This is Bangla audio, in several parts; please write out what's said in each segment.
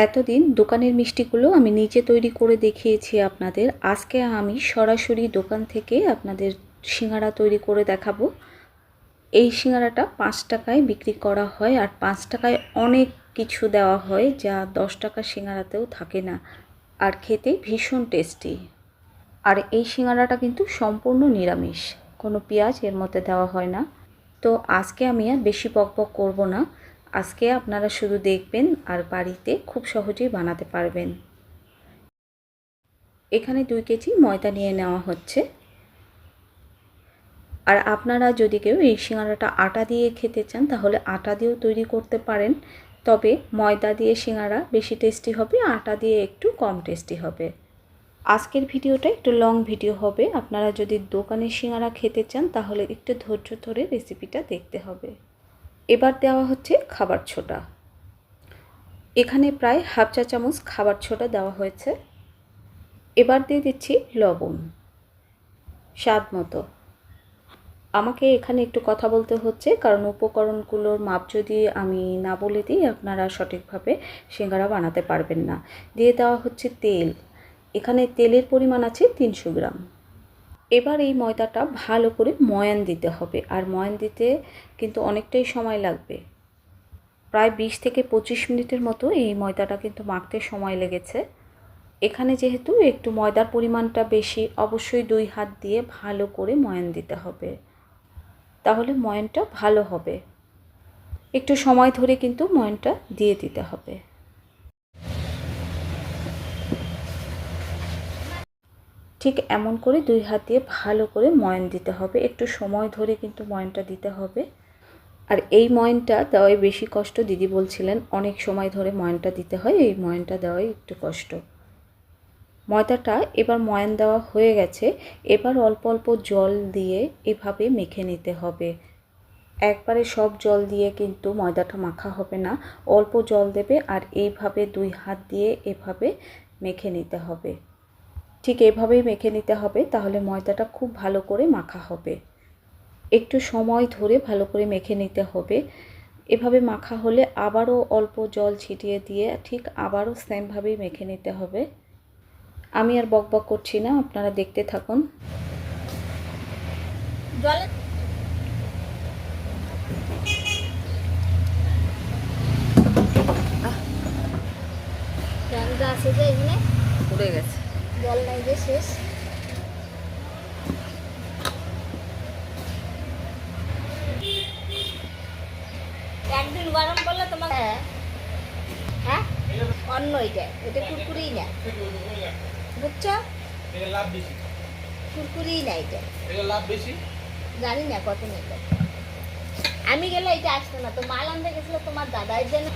এতদিন দোকানের মিষ্টিগুলো আমি নিজে তৈরি করে দেখিয়েছি আপনাদের। আজকে আমি সরাসরি দোকান থেকে আপনাদের সিঙ্গারা তৈরি করে দেখাবো। এই সিঙ্গারাটা 5 টাকায় বিক্রি করা হয়, আর 5 টাকায় অনেক কিছু দেওয়া হয় যা 10 টাকার সিঙ্গারাতেও থাকে না, আর খেতে ভীষণ টেস্টি। আর এই সিঙ্গারাটা কিন্তু সম্পূর্ণ নিরামিষ, কোনো পেঁয়াজ এর মধ্যে দেওয়া হয় না। তো আজকে আমি আর বেশি বকবক করব না, আজকে আপনারা শুধু দেখবেন আর বাড়িতে খুব সহজেই বানাতে পারবেন। এখানে 2 কেজি ময়দা নিয়ে নেওয়া হচ্ছে। আর আপনারা যদি কেউ এই সিঙ্গারাটা আটা দিয়ে খেতে চান তাহলে আটা দিয়েও তৈরি করতে পারেন, তবে ময়দা দিয়ে সিঙ্গারা বেশি টেস্টি হবে, আটা দিয়ে একটু কম টেস্টি হবে। আজকের ভিডিওটা একটু লং ভিডিও হবে, আপনারা যদি দোকানের সিঙ্গারা খেতে চান তাহলে একটু ধৈর্য ধরে রেসিপিটা দেখতে হবে। এবার দেওয়া হচ্ছে খাবার সোডা। এখানে প্রায় হাফ চা চামচ খাবার সোডা দেওয়া হয়েছে। এবার দিয়ে দিচ্ছি লবণ স্বাদ মতো। আমাকে এখানে একটু কথা বলতে হচ্ছে কারণ উপকরণগুলোর মাপ যদি আমি না বলে দিই আপনারা সঠিকভাবে সিঙ্গারা বানাতে পারবেন না। দিয়ে দেওয়া হচ্ছে তেল। এখানে তেলের পরিমাণ আছে 300 গ্রাম। এবার এই ময়দাটা ভালো করে ময়ান দিতে হবে, আর ময়ান দিতে কিন্তু অনেকটাই সময় লাগবে। প্রায় 20 থেকে 25 মিনিটের মতো এই ময়দাটা কিন্তু মাখতে সময় লেগেছে। এখানে যেহেতু একটু ময়দার পরিমাণটা বেশি, অবশ্যই 2 হাত দিয়ে ভালো করে ময়ান দিতে হবে, তাহলে ময়ানটা ভালো হবে। একটু সময় ধরে কিন্তু ময়ানটা দিয়ে দিতে হবে। ঠিক এমন করে 2 হাত দিয়ে ভালো করে ময়ান দিতে হবে, একটু সময় ধরে কিন্তু ময়ানটা দিতে হবে। আর এই ময়ানটা দেওয়াই বেশি কষ্ট, দিদি বলছিলেন অনেক সময় ধরে ময়ানটা দিতে হয়, এই ময়ানটা দেওয়াই একটু কষ্ট। ময়দাটা এবার ময়ান দেওয়া হয়ে গেছে। এবার অল্প অল্প জল দিয়ে এভাবে মেখে নিতে হবে। একবারে সব জল দিয়ে কিন্তু ময়দাটা মাখা হবে না, অল্প জল দেবে আর এইভাবে 2 হাত দিয়ে এভাবে মেখে নিতে হবে। ঠিক এভাবেই মেখে নিতে হবে, তাহলে ময়দাটা খুব ভালো করে মাখা হবে। একটু সময় ধরে ভালো করে মেখে নিতে হবে। এভাবে মাখা হলে আবারও অল্প জল ছিটিয়ে দিয়ে ঠিক আবারও সেমভাবেই মেখে নিতে হবে। আমি আর বকবক করছি না, আপনারা দেখতে থাকুন। আছে যে এখানে উড়ে গেছে, জল নাই যে শেষ। একদিন গরম করলে তোমার হ্যাঁ অন্য এটা কুরকুরি না, বুঝছো? কুরকুরি না, এটা লাভ বেশি, জানি না কত নিল। আমি গেলে এটা আসতো না, তো মাল আনতে গেছিল তোমার দাদা, এর জন্য।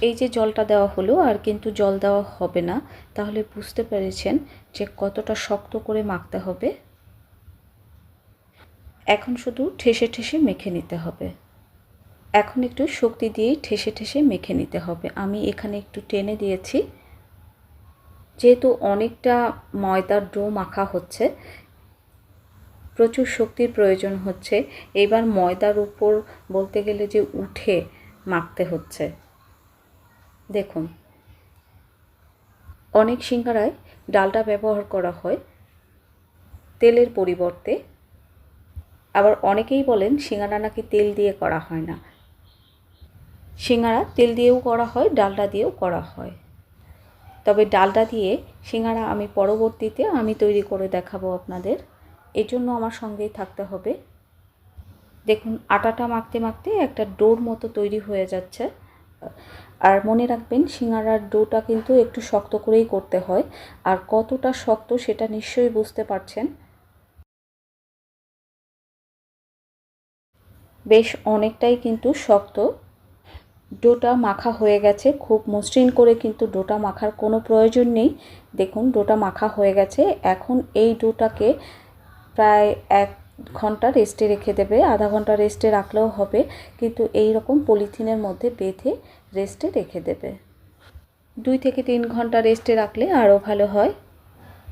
এই যে জলটা দেওয়া হলো আর কিন্তু জল দেওয়া হবে না, তাহলে বুঝতে পেরেছেন যে কতটা শক্ত করে মাখতে হবে। এখন শুধু ঠেসে ঠেসে মেখে নিতে হবে। এখন একটু শক্তি দিয়েই ঠেসে ঠেসে মেখে নিতে হবে। আমি এখানে একটু টেনে দিয়েছি, যেহেতু অনেকটা ময়দার ডো মাখা হচ্ছে, প্রচুর শক্তির প্রয়োজন হচ্ছে। এবার ময়দার উপর বলতে গেলে যে উঠে মাখতে হচ্ছে। দেখুন, অনেক সিঙ্গারায় ডালডা ব্যবহার করা হয় তেলের পরিবর্তে। আবার অনেকেই বলেন সিঙ্গারা নাকি তেল দিয়ে করা হয় না। সিঙ্গারা তেল দিয়েও করা হয়, ডালডা দিয়েও করা হয়। তবে ডালডা দিয়ে সিঙ্গারা আমি পরবর্তীতে তৈরি করে দেখাবো আপনাদের, এই জন্য আমার সঙ্গেই থাকতে হবে। দেখুন, আটাটা মাখতে মাখতে একটা ডোর মতো তৈরি হয়ে যাচ্ছে। আর মনে রাখবেন সিঙ্গারার ডোটা কিন্তু একটু শক্ত করেই করতে হয়, আর কতটা শক্ত সেটা নিশ্চয়ই বুঝতে পারছেন। বেশ অনেকটাই কিন্তু শক্ত। ডোটা মাখা হয়ে গেছে, খুব মসৃণ করে কিন্তু ডোটা মাখার কোনো প্রয়োজন নেই। দেখুন, ডোটা মাখা হয়ে গেছে। এখন এই ডোটাকে প্রায় 1 ঘন্টা রেস্টে রেখে দেবে, আধা ঘন্টা রেস্টে রাখলেও হবে, কিন্তু এই রকম পলিথিনের মধ্যে বেঁধে রেস্টে রেখে দেবে। 2 থেকে 3 ঘন্টা রেস্টে রাখলে আরও ভালো হয়।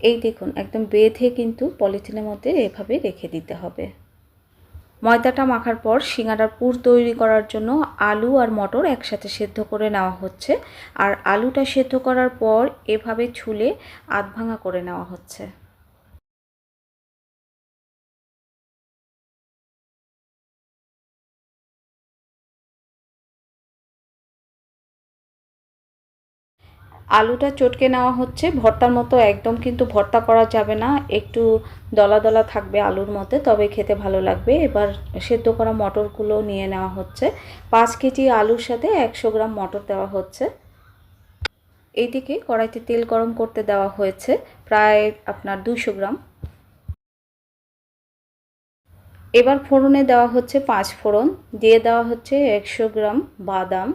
এই দেখুন, একদম বেঁধে কিন্তু পলিথিনের মধ্যে এভাবে রেখে দিতে হবে। ময়দাটা মাখার পর সিঙ্গারার পুর তৈরি করার জন্য আলু আর মটর একসাথে সেদ্ধ করে নেওয়া হচ্ছে। আর আলুটা সেদ্ধ করার পর এভাবে ছুলে আধ ভাঙা করে নেওয়া হচ্ছে। আলুটা চটকে নেওয়া হচ্ছে। ভর্তার মতো একদম কিন্তু ভর্তা করা যাবে না, একটু দলা দলা থাকবে আলুর মধ্যে, তবে খেতে ভালো লাগবে। এবার সেদ্ধ করা মটরগুলো নিয়ে নেওয়া হচ্ছে। 5 কেজি আলুর সাথে 100 গ্রাম মটর দেওয়া হচ্ছে। এইদিকে কড়াইতে তেল গরম করতে দেওয়া হয়েছে প্রায় আপনার 200 গ্রাম। এবার ফোড়নে দেওয়া হচ্ছে 5 ফোড়ন, দিয়ে দেওয়া হচ্ছে 100 গ্রাম বাদাম।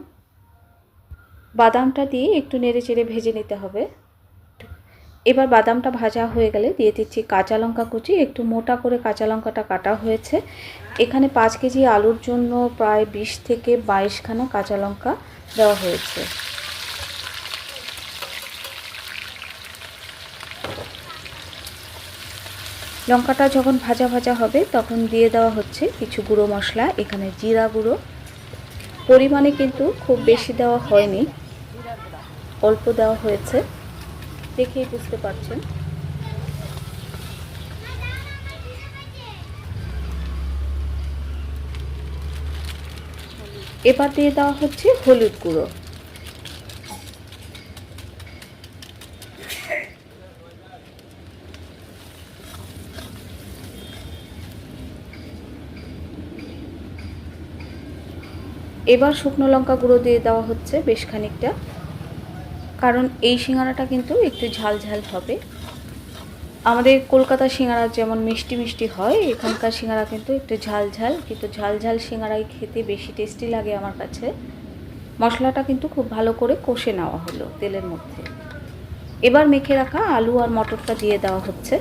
বাদামটা দিয়ে একটু নেড়ে চেড়ে ভেজে নিতে হবে। এবার বাদামটা ভাজা হয়ে গেলে দিয়ে দিচ্ছি কাঁচা লঙ্কা কুচি। একটু মোটা করে কাঁচা লঙ্কাটা কাটা হয়েছে। এখানে 5 কেজি আলুর জন্য প্রায় 20 থেকে 22 খানা কাঁচা লঙ্কা দেওয়া হয়েছে। লঙ্কাটা যখন ভাজা ভাজা হবে তখন দিয়ে দেওয়া হচ্ছে কিছু গুঁড়ো মশলা। এখানে জিরা গুঁড়ো পরিমাণে কিন্তু খুব বেশি দেওয়া হয়নি, অল্প দেওয়া হয়েছে, দেখেই বুঝতে পারছেন। এবার দিয়ে দেওয়া হচ্ছে হলুদ গুঁড়ো। এবার শুকনো লঙ্কা গুঁড়ো দিয়ে দেওয়া হচ্ছে বেশ খানিকটা, কারণ এই সিঙ্গারাটা কিন্তু একটু ঝাল ঝাল হবে। আমাদের কলকাতার সিঙ্গারা যেমন মিষ্টি মিষ্টি হয়, এখানকার সিঙ্গারা কিন্তু একটু ঝাল ঝাল, কিন্তু ঝাল ঝাল সিঙ্গারাই খেতে বেশি টেস্টি লাগে আমার কাছে। মশলাটা কিন্তু খুব ভালো করে কষে নেওয়া হলো তেলের মধ্যে। এবার মেখে রাখা আলু আর মটরটা দিয়ে দেওয়া হচ্ছে।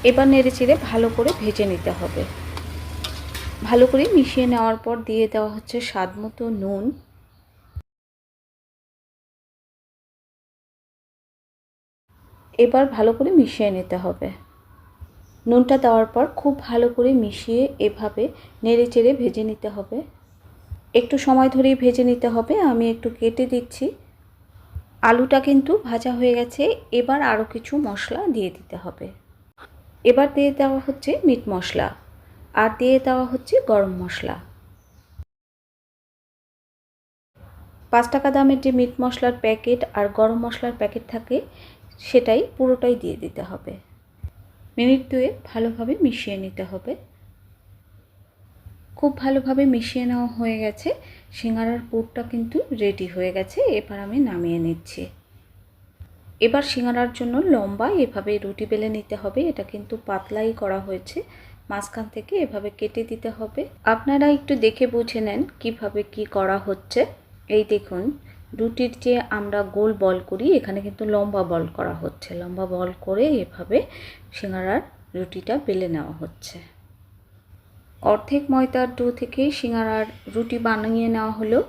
এবার নেড়েচেড়ে ভালো করে ভেজে নিতে হবে। ভালো করে মিশিয়ে নেওয়ার পর দিয়ে দেওয়া হচ্ছে স্বাদ মতো নুন। এবার ভালো করে মিশিয়ে নিতে হবে। নুনটা দেওয়ার পর খুব ভালো করে মিশিয়ে এভাবে নেড়েচেড়ে ভেজে নিতে হবে। একটু সময় ধরেই ভেজে নিতে হবে। আমি একটু কেটে দিচ্ছি। আলুটা কিন্তু ভাজা হয়ে গেছে। এবার আরও কিছু মশলা দিয়ে দিতে হবে। এবার দিয়ে দেওয়া হচ্ছে মিট মশলা আর দিয়ে দেওয়া হচ্ছে গরম মশলা। 5 টাকা দামের যে মিট মশলার প্যাকেট আর গরম মশলার প্যাকেট থাকে সেটাই পুরোটাই দিয়ে দিতে হবে। মিনিট 2 ভালোভাবে মিশিয়ে নিতে হবে। খুব ভালোভাবে মিশিয়ে নেওয়া হয়ে গেছে। সিঙ্গারার পুরটা কিন্তু রেডি হয়ে গেছে। এবার আমি নামিয়ে নিচ্ছি। এবার সিঙ্গারার জন্য লম্বা এভাবে রুটি বেলে নিতে হবে। এটা কিন্তু পাতলাই করা হয়েছে, মাঝখান থেকে এভাবে কেটে দিতে হবে। আপনারা একটু দেখে বুঝে নেন কিভাবে কি করা হচ্ছে। এই দেখুন, রুটির যে আমরা গোল বল করি, এখানে কিন্তু লম্বা বল করা হচ্ছে। লম্বা বল করে এভাবে সিঙ্গারার রুটিটা বেলে নেওয়া হচ্ছে। অর্ধেক ময়দার ডো থেকে সিঙ্গারার রুটি বানিয়ে নেওয়া হলো।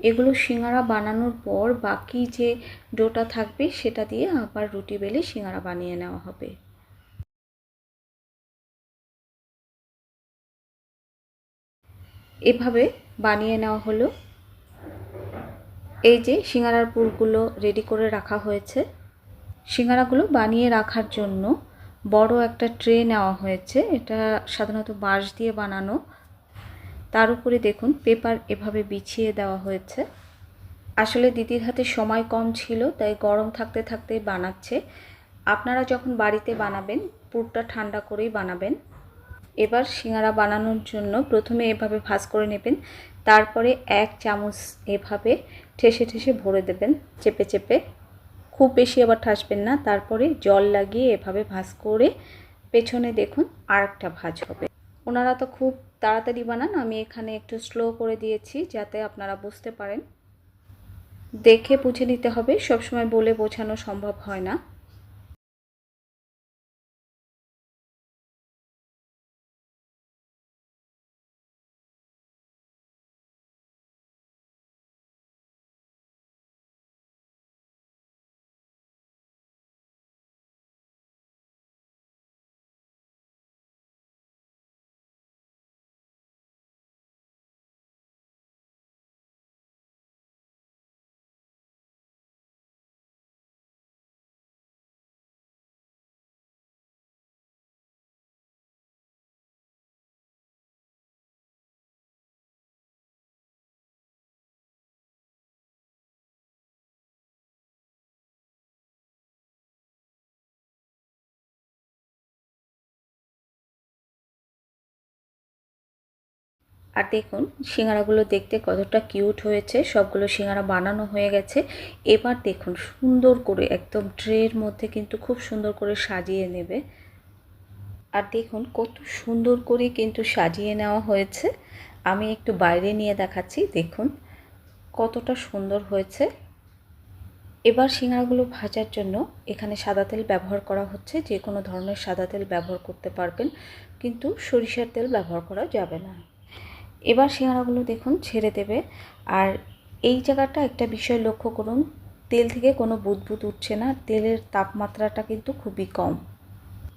এগুলো সিঙ্গারা বানানোর পর বাকি যে ডোটা থাকবে সেটা দিয়ে আবার রুটি বেলে সিঙ্গারা বানিয়ে নেওয়া হবে। এভাবে বানিয়ে নেওয়া হলো। এই যে সিঙ্গারার পুরগুলো রেডি করে রাখা হয়েছে। সিঙ্গারাগুলো বানিয়ে রাখার জন্য বড় একটা ট্রে নেওয়া হয়েছে। এটা সাধারণত বাঁশ দিয়ে বানানো। তার উপরে দেখুন পেপার এভাবে বিছিয়ে দেওয়া হয়েছে। আসলে দিদির হাতে সময় কম ছিল, তাই গরম থাকতে থাকতে বানাচ্ছে। আপনারা যখন বাড়িতে বানাবেন পুরটা ঠান্ডা করেই বানাবেন। এবার সিঙ্গারা বানানোর জন্য প্রথমে এভাবে ভাঁজ করে নেবেন, তারপরে 1 চামচ এভাবে ঠেসে ঠেসে ভরে দেবেন চেপে চেপে। খুব বেশি আবার ঠাসবেন না। তারপরে জল লাগিয়ে এভাবে ভাঁজ করে পেছনে দেখুন আরেকটা ভাঁজ হবে। ওনারা তো খুব তাড়াতাড়ি বানান, আমি এখানে একটু স্লো করে দিয়েছি যাতে আপনারা বুঝতে পারেন। দেখে বুঝে নিতে হবে, সবসময় বলে বোঝানো সম্ভব হয় না। আর দেখুন সিঙ্গারাগুলো দেখতে কতটা কিউট হয়েছে। সবগুলো সিঙ্গারা বানানো হয়ে গেছে। এবার দেখুন সুন্দর করে একদম ট্রের মধ্যে কিন্তু খুব সুন্দর করে সাজিয়ে নেবে। আর দেখুন কত সুন্দর করে কিন্তু সাজিয়ে নেওয়া হয়েছে। আমি একটু বাইরে নিয়ে দেখাচ্ছি, দেখুন কতটা সুন্দর হয়েছে। এবার সিঙ্গারাগুলো ভাজার জন্য এখানে সাদা তেল ব্যবহার করা হচ্ছে। যে কোনো ধরনের সাদা তেল ব্যবহার করতে পারবেন, কিন্তু সরিষার তেল ব্যবহার করা যাবে না। এবার সিঙ্গারাগুলো দেখুন ছেড়ে দেবে। আর এই জায়গাটা একটা বিষয় লক্ষ্য করুন, তেল থেকে কোনো বুদবুদ উঠছে না। তেলের তাপমাত্রাটা কিন্তু খুবই কম।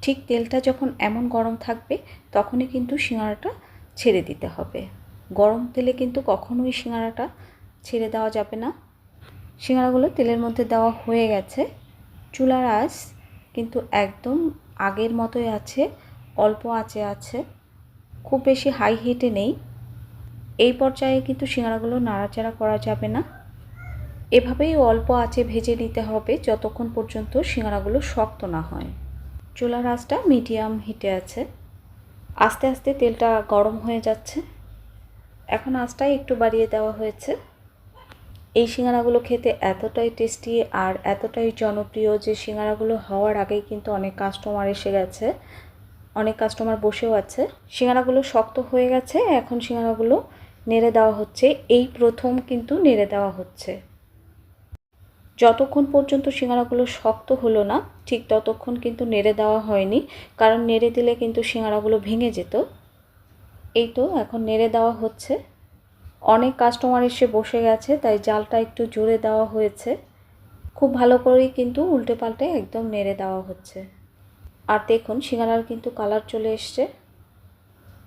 ঠিক তেলটা যখন এমন গরম থাকবে তখনই কিন্তু সিঙ্গারাটা ছেড়ে দিতে হবে। গরম তেলে কিন্তু কখনোই সিঙ্গারাটা ছেড়ে দেওয়া যাবে না। সিঙ্গারাগুলো তেলের মধ্যে দেওয়া হয়ে গেছে। চুলার আঁচ কিন্তু একদম আগের মতোই আছে, অল্প আঁচে আছে, খুব বেশি হাই হিটে নেই। এই পর্যায়ে কিন্তু সিঙ্গারাগুলো নাড়াচাড়া করা যাবে না। এভাবেই অল্প আঁচে ভেজে নিতে হবে যতক্ষণ পর্যন্ত সিঙ্গারাগুলো শক্ত না হয়। চুলার আঁচটা মিডিয়াম হিটে আছে। আস্তে আস্তে তেলটা গরম হয়ে যাচ্ছে। এখন আঁচটাই একটু বাড়িয়ে দেওয়া হয়েছে। এই সিঙ্গারাগুলো খেতে এতটাই টেস্টি আর এতটাই জনপ্রিয় যে সিঙ্গারাগুলো হওয়ার আগেই কিন্তু অনেক কাস্টমার এসে গেছে, অনেক কাস্টমার বসেও আছে। সিঙ্গারাগুলো শক্ত হয়ে গেছে, এখন সিঙ্গারাগুলো নেড়ে দেওয়া হচ্ছে। এই প্রথম কিন্তু নেড়ে দেওয়া হচ্ছে। যতক্ষণ পর্যন্ত সিঙ্গারাগুলো শক্ত হলো না ঠিক ততক্ষণ কিন্তু নেড়ে দেওয়া হয়নি, কারণ নেড়ে দিলে কিন্তু সিঙ্গারাগুলো ভেঙে যেত। এই তো এখন নেড়ে দেওয়া হচ্ছে। অনেক কাস্টমার এসে বসে গেছে, তাই জালটা একটু জোরে দেওয়া হয়েছে। খুব ভালো করেই কিন্তু উল্টে পাল্টে একদম নেড়ে দেওয়া হচ্ছে। আর দেখুন সিঙ্গারার কিন্তু কালার চলে এসছে।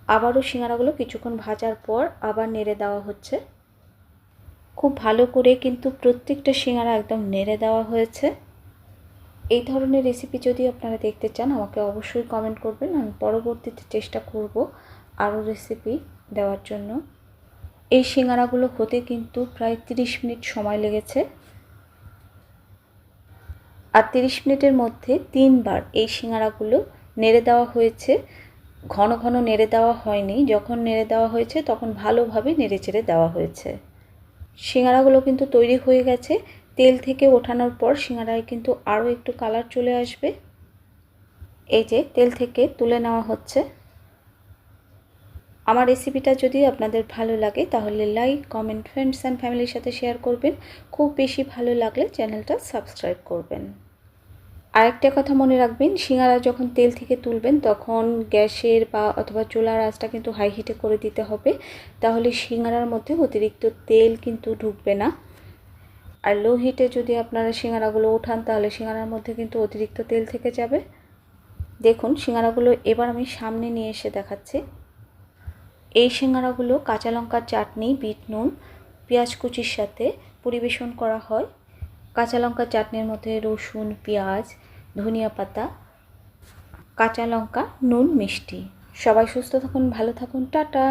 আবারও সিঙ্গারাগুলো কিছুক্ষণ ভাজার পর আবার নেড়ে দেওয়া হচ্ছে। খুব ভালো করে কিন্তু প্রত্যেকটা সিঙ্গারা একদম নেড়ে দেওয়া হয়েছে। এই ধরনের রেসিপি যদি আপনারা দেখতে চান আমাকে অবশ্যই কমেন্ট করবেন, আমি পরবর্তীতে চেষ্টা করব আরও রেসিপি দেওয়ার জন্য। এই সিঙ্গারাগুলো হতে কিন্তু প্রায় 30 মিনিট সময় লেগেছে। আর 30 মিনিটের মধ্যে 3 বার এই সিঙ্গারাগুলো নেড়ে দেওয়া হয়েছে। ঘন ঘন নেড়ে দেওয়া হয়নি, যখন নেড়ে দেওয়া হয়েছে তখন ভালোভাবে নেড়ে চেড়ে দেওয়া হয়েছে। সিঙ্গারাগুলো কিন্তু তৈরি হয়ে গেছে। তেল থেকে ওঠানোর পর সিঙ্গারায় কিন্তু আরও একটু কালার চলে আসবে। এই যে তেল থেকে তুলে নেওয়া হচ্ছে। আমার রেসিপিটা যদি আপনাদের ভালো লাগে তাহলে লাইক, কমেন্ট, ফ্রেন্ডস অ্যান্ড ফ্যামিলির সাথে শেয়ার করবেন। খুব বেশি ভালো লাগলে চ্যানেলটা সাবস্ক্রাইব করবেন। আরেকটা কথা মনে রাখবেন, সিঙ্গারা যখন তেল থেকে তুলবেন তখন গ্যাসের বা অথবা চুলার আঁচটা কিন্তু হাই হিটে করে দিতে হবে, তাহলে সিঙ্গারার মধ্যে অতিরিক্ত তেল কিন্তু ঢুকবে না। আর লো হিটে যদি আপনারা সিঙ্গারাগুলো ওঠান তাহলে সিঙ্গারার মধ্যে কিন্তু অতিরিক্ত তেল থেকে যাবে। দেখুন সিঙ্গারাগুলো এবার আমি সামনে নিয়ে এসে দেখাচ্ছি। এই সিঙ্গারাগুলো কাঁচা লঙ্কার চাটনি, বিট নুন, পেঁয়াজ কুচির সাথে পরিবেশন করা হয়। কাঁচা লঙ্কার চাটনির মধ্যে রসুন, পেঁয়াজ, ধনিয়া পাতা, কাঁচা লঙ্কা, নুন, মিষ্টি। সবাই সুস্থ থাকুন, ভালো থাকুন, টাটা।